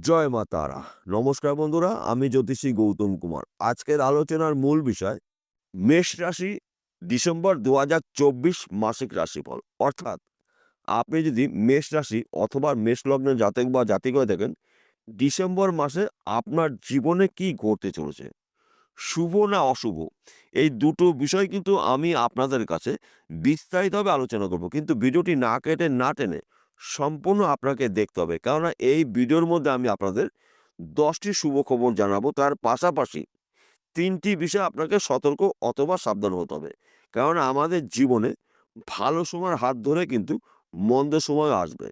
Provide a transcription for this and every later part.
জয় মা তারা। নমস্কার বন্ধুরা, আমি জ্যোতিষী গৌতম কুমার। আজকের আলোচনার মূল বিষয় মেষ রাশি ডিসেম্বর ২০২৪ মাসিক রাশিফল। অর্থাৎ আপনি যদি মেষ রাশি অথবা মেষ লগ্নের জাতক বা জাতিক হয়ে থাকেন, ডিসেম্বর মাসে আপনার জীবনে কি ঘটতে চলেছে, শুভ না অশুভ, এই দুটো বিষয় কিন্তু আমি আপনাদের কাছে বিস্তারিতভাবে আলোচনা করব। কিন্তু ভিডিওটি না কেটে না টেনে সম্পূর্ণ আপনাকে দেখতে হবে, কেননা এই ভিডিওর মধ্যে আমি আপনাদের 10টি শুভ খবর জানাবো। তার পাশাপাশি 3টি বিষয় আপনাকে সতর্ক অথবা সাবধান হতে হবে, কেননা আমাদের জীবনে ভালো সময়ের হাত ধরে কিন্তু মন্দ সময় আসবে।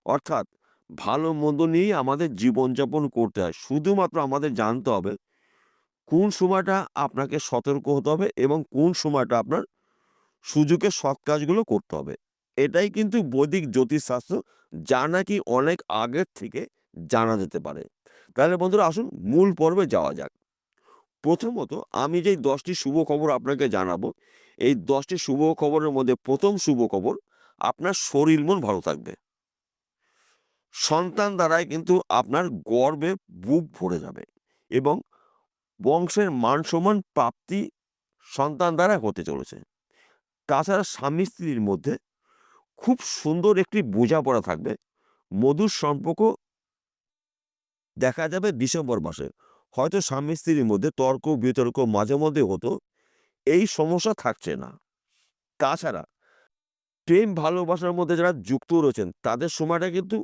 অর্থাৎ ভালো মন্দ নিয়েই আমাদের জীবনযাপন করতে হয়। শুধুমাত্র আমাদের জানতে হবে কোন সময়টা আপনাকে সতর্ক হতে হবে এবং কোন সময়টা আপনার সুযোগে সৎ কাজগুলো করতে হবে। এটাই কিন্তু বৈদিক জ্যোতিষশাস্ত্র, যা নাকি অনেক আগের থেকে জানা যেতে পারে। তাহলে বন্ধুরা, আসুন মূল পর্বে যাওয়া যাক। প্রথমত, আমি যেই 10টি শুভ খবর আপনাকে জানাবো, এই 10টি শুভ খবরের মধ্যে প্রথম শুভ খবর, আপনার শরীর মন ভালো থাকবে। সন্তান দ্বারাই কিন্তু আপনার গর্বে বুক ভরে যাবে এবং বংশের মান সম্মান প্রাপ্তি সন্তান দ্বারা হতে চলেছে। তাছাড়া স্বামী স্ত্রীর মধ্যে খুব সুন্দর একটি বোঝাপড়া থাকবে। মধুর সম্পর্ক দেখা যাবে ডিসেম্বর মাসে। হয়তো স্বামী স্ত্রীর মধ্যে তর্ক বিতর্ক মাঝে মধ্যে হতো, এই সমস্যা থাকছে না। তাছাড়া প্রেম ভালোবাসার মধ্যে যারা যুক্ত রয়েছেন, তাদের সময়টা কিন্তু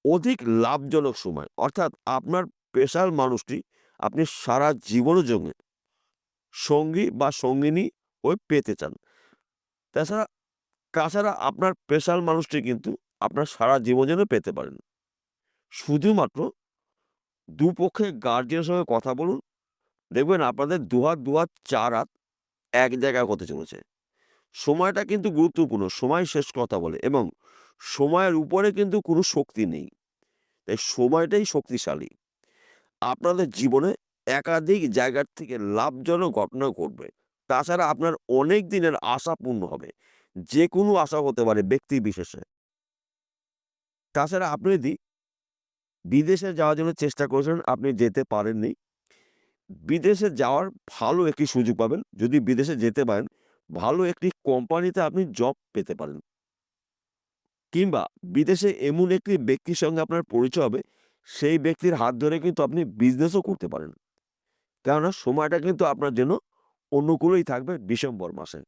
অধিক লাভজনক সময়। অর্থাৎ আপনার স্পেশাল মানুষটি আপনি সারা জীবনের জন্য সঙ্গী বা সঙ্গিনী পেতে চান। তাছাড়া তাছাড়া আপনার স্পেশাল মানুষটি কিন্তু আপনার সারা জীবন যেন পেতে পারেন। শুধুমাত্র দুপক্ষের গার্জিয়ানের সঙ্গে কথা বলুন, দেখবেন আপনাদের দুহাত দুহাত চার হাত এক জায়গায় হতে চলেছে। সময়টা কিন্তু গুরুত্বপূর্ণ, সময় শেষ কথা বলে এবং সময়ের উপরে কিন্তু কোনো শক্তি নেই। তাই সময়টাই শক্তিশালী। আপনাদের জীবনে একাধিক জায়গার থেকে লাভজনক ঘটনা ঘটবে। তাছাড়া আপনার অনেক দিনের আশা পূর্ণ হবে। যে কোনো আশা হতে পারে ব্যক্তি বিশেষে। তাছাড়া আপনি যদি বিদেশে যাওয়ার জন্য চেষ্টা করেছেন, আপনি যেতে পারেননি, বিদেশে যাওয়ার ভালো একটি সুযোগ পাবেন। যদি বিদেশে যেতে পারেন, ভালো একটি কোম্পানিতে আপনি জব পেতে পারেন। কিংবা বিদেশে এমন একটি ব্যক্তির সঙ্গে আপনার পরিচয় হবে, সেই ব্যক্তির হাত ধরে কিন্তু আপনি বিজনেসও করতে পারেন। কেননা সময়টা কিন্তু আপনার জন্য অনুকূলেই থাকবে ডিসেম্বর মাসে।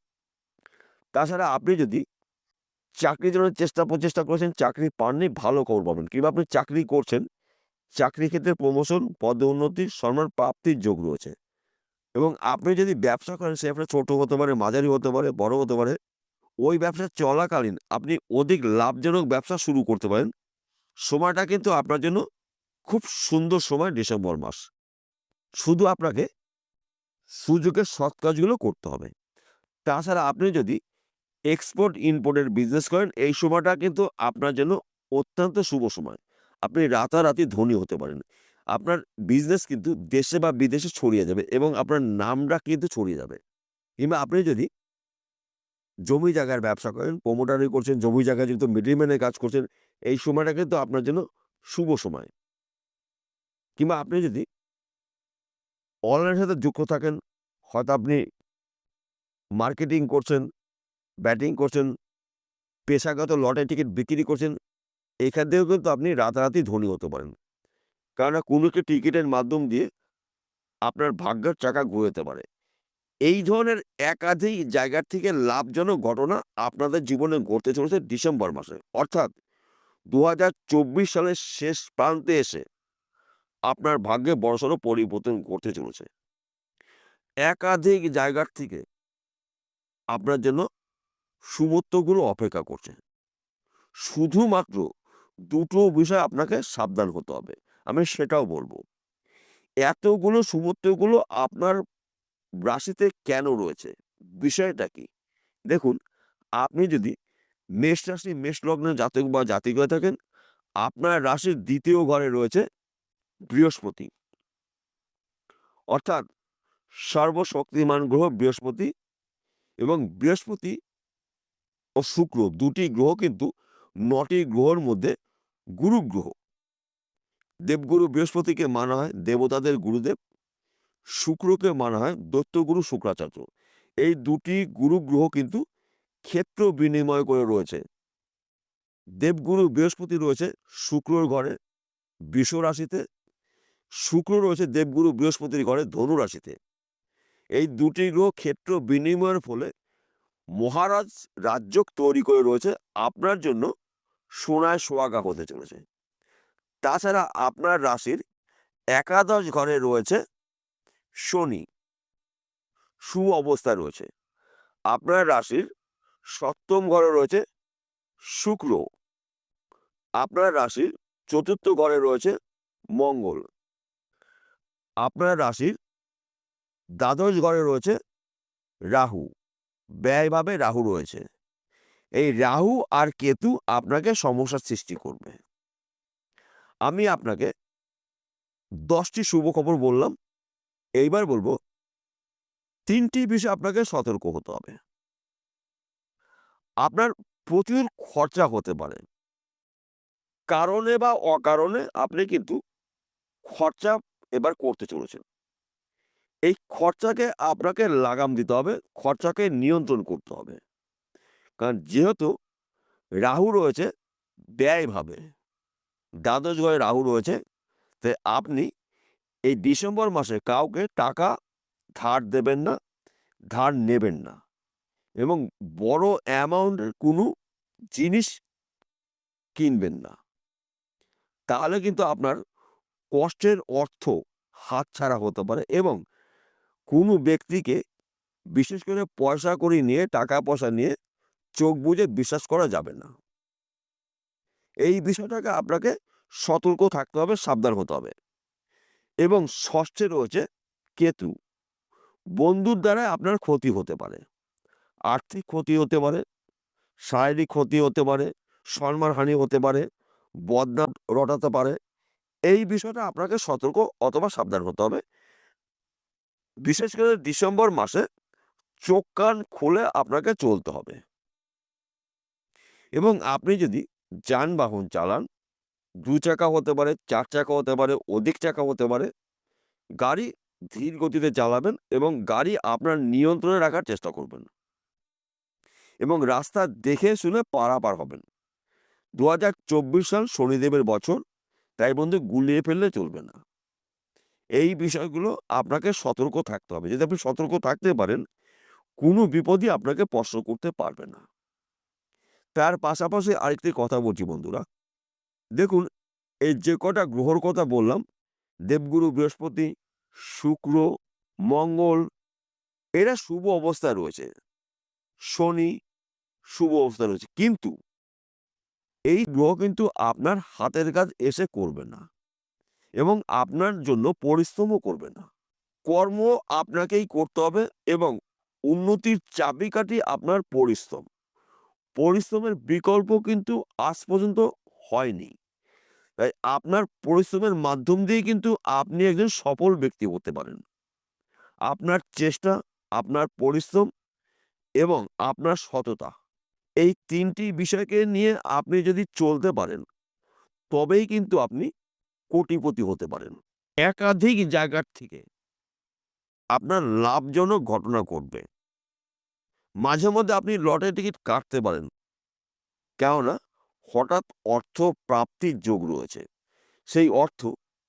তাছাড়া আপনি যদি চাকরির জন্য প্রচেষ্টা করেছেন, চাকরি পাননি, ভালো খবর পাবেন। কিংবা আপনি চাকরি করছেন, চাকরির ক্ষেত্রে প্রমোশন, পদোন্নতি, সম্মান প্রাপ্তির যোগ রয়েছে। এবং আপনি যদি ব্যবসা করেন, সে আপনার ছোট হতে পারে, মাঝারি হতে পারে, বড় হতে পারে। ওই ব্যবসা চলাকালীন আপনি অধিক লাভজনক ব্যবসা শুরু করতে পারেন। সময়টা কিন্তু আপনার জন্য খুব সুন্দর সময় ডিসেম্বর মাস। শুধু আপনাকে সুযোগের সৎ কাজগুলো করতে হবে। তাছাড়া আপনি যদি এক্সপোর্ট ইম্পোর্টের বিজনেস করেন, এই সময়টা কিন্তু আপনার জন্য অত্যন্ত শুভ সময়। আপনি রাতারাতি ধনী হতে পারেন। আপনার বিজনেস কিন্তু দেশে বা বিদেশে ছড়িয়ে যাবে এবং আপনার নামটা কিন্তু ছড়িয়ে যাবে। কিংবা আপনি যদি জমি জায়গার ব্যবসা করেন, প্রমোটারি করছেন, জমি জায়গায় যেহেতু মিডলম্যানের কাজ করছেন, এই সময়টা কিন্তু আপনার জন্য শুভ সময়। কিংবা আপনি যদি অনলাইনের সাথে যুক্ত থাকেন, হয়তো আপনি মার্কেটিং করছেন, ব্যাটিং করছেন, পেশাগত লটারি টিকিট বিক্রি করছেন, এখান থেকেও কিন্তু আপনি রাতারাতি ধনী হতে পারেন। কেননা কোনো একটি টিকিটের মাধ্যম দিয়ে আপনার ভাগ্যের চাকা ঘুরতে পারে। এই ধরনের একাধিক জায়গার থেকে লাভজনক ঘটনা আপনাদের জীবনে ঘটতে চলেছে ডিসেম্বর মাসে। অর্থাৎ ২০২৪ সালের শেষ প্রান্তে এসে আপনার ভাগ্যে বড়সড় পরিবর্তন ঘটতে চলেছে। একাধিক জায়গার থেকে আপনার জন্য সুমুহূর্তগুলো অপেক্ষা করছে। শুধুমাত্র দুটো বিষয় আপনাকে সাবধান হতে হবে। আমি সেটাও বলব। এতগুলো সুমুহূর্তগুলো আপনার রাশিতে কেন রয়েছে? বিষয়টা কি? দেখুন, আপনি যদি মেষ রাশি, মেষ লগ্নের জাতক বা জাতিক হয়ে থাকেন, আপনার রাশির ২য় ঘরে রয়েছে বৃহস্পতি। অর্থাৎ সর্বশক্তিমান গ্রহ বৃহস্পতি। এবং বৃহস্পতি ও শুক্র দুটি গ্রহ কিন্তু ৯টি গ্রহের মধ্যে গুরু গ্রহ। দেবগুরু বৃহস্পতিকে মানা হয় দেবতাদের গুরুদেব, শুক্রকে মানা হয় দৈত্যগুরু শুক্রাচার্য। এই দুটি গুরু গ্রহ কিন্তু ক্ষেত্র বিনিময় করে রয়েছে। দেবগুরু বৃহস্পতি রয়েছে শুক্রর ঘরে বৃষ রাশিতে, শুক্র রয়েছে দেবগুরু বৃহস্পতির ঘরে ধনু রাশিতে। এই দুটি গ্রহ ক্ষেত্র বিনিময়ের ফলে মহারাজ রাজযোগ তৈরি করে রয়েছে, আপনার জন্য সোনায় সোহাগা হতে চলেছে। তাছাড়া আপনার রাশির একাদশ ঘরে রয়েছে শনি, সু অবস্থায় রয়েছে। আপনার রাশির সপ্তম ঘরে রয়েছে শুক্র, আপনার রাশির চতুর্থ ঘরে রয়েছে মঙ্গল, আপনার রাশির দ্বাদশ ঘরে রয়েছে রাহু, ব্যয়ভাবে রাহু রয়েছে। এই রাহু আর কেতু আপনাকে সমস্যার সৃষ্টি করবে। আমি আপনাকে 10টি শুভ খবর বললাম, এইবার বলবো 3টি বিষয় আপনাকে সতর্ক হতে হবে। আপনার প্রচুর খরচা হতে পারে, কারণে বা অকারণে আপনি কিন্তু খরচা এবার করতে চলেছেন। এই খরচাকে আপনাকে লাগাম দিতে হবে, খরচাকে নিয়ন্ত্রণ করতে হবে। কারণ যেহেতু রাহু রয়েছে ব্যয়ভাবে, দ্বাদশ ঘরে রাহু রয়েছে, তাই আপনি এই ডিসেম্বর মাসে কাউকে টাকা ধার দেবেন না, ধার নেবেন না, এবং বড় অ্যামাউন্টের কোনো জিনিস কিনবেন না। তাহলে কিন্তু আপনার কষ্টের অর্থ হাতছাড়া হতে পারে, এবং কোনো ব্যক্তিকে বিশেষ করে পয়সা কড়ি নিয়ে, টাকা পয়সা নিয়ে চোখ বুজে বিশ্বাস করা যাবে না। এই বিষয়টাকে আপনাকে সতর্ক থাকতে হবে, সাবধান হতে হবে। এবং ষষ্ঠে রয়েছে কেতু। বন্ধুর দ্বারা আপনার ক্ষতি হতে পারে, আর্থিক ক্ষতি হতে পারে, শারীরিক ক্ষতি হতে পারে, সম্মানহানি হতে পারে, বদনাম রটাতে পারে। এই বিষয়টা আপনাকে সতর্ক অথবা সাবধান হতে হবে। বিশেষ করে ডিসেম্বর মাসে চোখ কান খুলে আপনাকে চলতে হবে। এবং আপনি যদি যানবাহন চালান, 2 চাকা হতে পারে, 4 চাকা হতে পারে, অধিক চাকা হতে পারে, গাড়ি ধীর গতিতে চালাবেন এবং গাড়ি আপনার নিয়ন্ত্রণে রাখার চেষ্টা করবেন, এবং রাস্তা দেখে শুনে পারাপার হবেন। 2024 সাল শনিদেবের বছর, তাই বন্ধু গুলিয়ে ফেললে চলবে না। এই বিষয়গুলো আপনাকে সতর্ক থাকতে হবে। যদি আপনি সতর্ক থাকতে পারেন, কোনো বিপদই আপনাকে স্পর্শ করতে পারবে না। তার পাশাপাশি আরেকটি কথা বলছি বন্ধুরা, দেখুন এই যে কটা গ্রহর কথা বললাম, দেবগুরু বৃহস্পতি, শুক্র, মঙ্গল, এরা শুভ অবস্থায় রয়েছে, শনি শুভ অবস্থায় রয়েছে, কিন্তু এই গ্রহ কিন্তু আপনার হাতের কাজ এসে করবে না, এবং আপনার জন্য পরিশ্রমও করবে না। কর্ম আপনাকেই করতে হবে, এবং উন্নতির চাবিকাঠি আপনার পরিশ্রম। পরিশ্রমের বিকল্প কিন্তু আজ পর্যন্ত হয়নি। তাই আপনার পরিশ্রমের মাধ্যম দিয়ে কিন্তু আপনি একজন সফল ব্যক্তি হতে পারেন। আপনার চেষ্টা, আপনার পরিশ্রম এবং আপনার সততা, এই 3টি বিষয়কে নিয়ে আপনি যদি চলতে পারেন, তবেই কিন্তু আপনি কোটিপতি হতে পারেন। একাধিক জায়গার থেকে আপনার লাভজনক ঘটনা ঘটবে। মাঝে মধ্যে আপনি লটারি টিকিট কাটতে পারেন, কেননা হঠাৎ অর্থ প্রাপ্তির যোগ রয়েছে। সেই অর্থ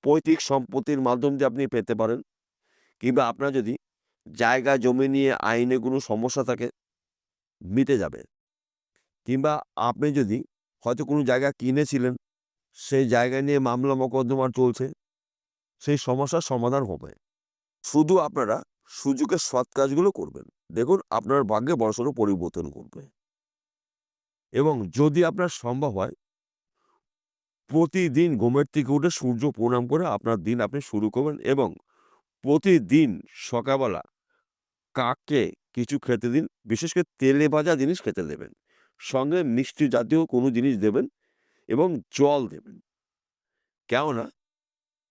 পৈতৃক সম্পত্তির মাধ্যম দিয়ে আপনি পেতে পারেন, কিংবা আপনার যদি জায়গা জমি নিয়ে আইনে কোনো সমস্যা থাকে, মিটে যাবে। কিংবা আপনি যদি হয়তো কোনো জায়গা কিনেছিলেন, সেই জায়গা নিয়ে মামলা মোকদ্দমা চলছে, সেই সমস্যার সমাধান হবে। শুধু আপনারা সুযোগের সৎ কাজগুলো করবেন, দেখুন আপনার ভাগ্যে বড়সড় পরিবর্তন ঘটবে। এবং যদি আপনার সম্ভব হয়, প্রতিদিন ঘুমের থেকে উঠে সূর্য প্রণাম করে আপনার দিন আপনি শুরু করবেন, এবং প্রতিদিন সকালবেলা কাককে কিছু খেতে দিন, বিশেষ করে তেলে ভাজা জিনিস খেতে দেবেন, সঙ্গে মিষ্টি জাতীয় কোনো জিনিস দেবেন, এবং জল দেবেন। কেননা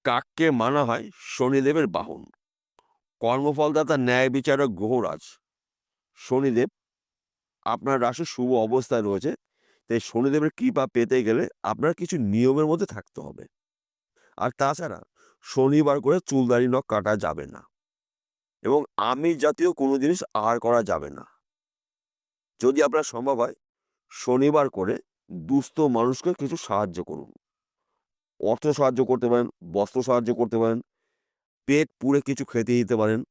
কাককে মানা হয় শনিদেবের বাহন, কর্মফলদাতা, ন্যায় বিচারক গ্রহরাজ শনিদেব আপনার রাশি শুভ অবস্থায় রয়েছে। তাই শনিদেবের কৃপা পেতে গেলে আপনার কিছু নিয়মের মধ্যে থাকতে হবে। আর তাছাড়া শনিবার করে চুল দাড়ি নখ কাটা যাবে না এবং আমিষ জাতীয় কোনো জিনিস আহার করা যাবে না। যদি আপনার সম্ভব হয় শনিবার করে দুস্থ মানুষকে কিছু সাহায্য করুন। অর্থ সাহায্য করতে পারেন, বস্ত্র সাহায্য করতে পারেন, পেট পুড়ে কিছু খেতে দিতে পারেন।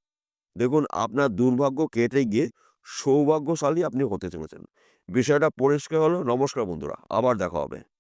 দেখুন আপনার দুর্ভাগ্য কেটে গিয়ে সৌভাগ্যশালী আপনি হতে চলেছেন। বিষয়টা পরিষ্কার হলো। নমস্কার বন্ধুরা, আবার দেখা হবে।